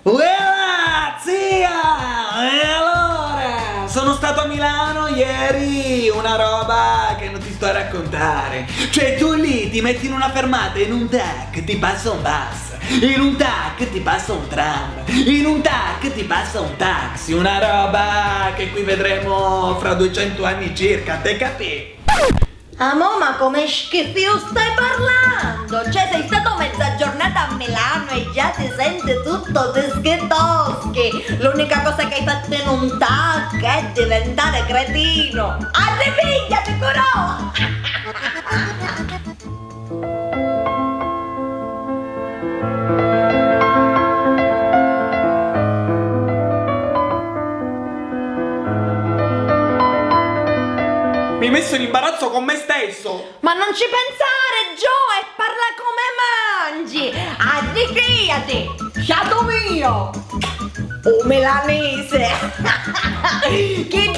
Uela, zia! E allora? Sono stato a Milano ieri, una roba che non ti sto a raccontare. Cioè tu lì ti metti in una fermata e in un tac ti passa un bus, in un tac ti passa un tram, in un tac ti passa un taxi, una roba che qui vedremo fra 200 anni circa, te capi? Amo, ma come schifo stai parlando? Cioè sei stato mezza giornata a Milano e già ti senti tutto teschetoschi. L'unica cosa che hai fatto in un tac è diventare cretino. Arrivigliati però! Mi hai messo in imbarazzo con me stesso. Ma non ci pensare, Joe, e parla come mangi! Arricchiati! Sciato mio! Oh milanese! Chi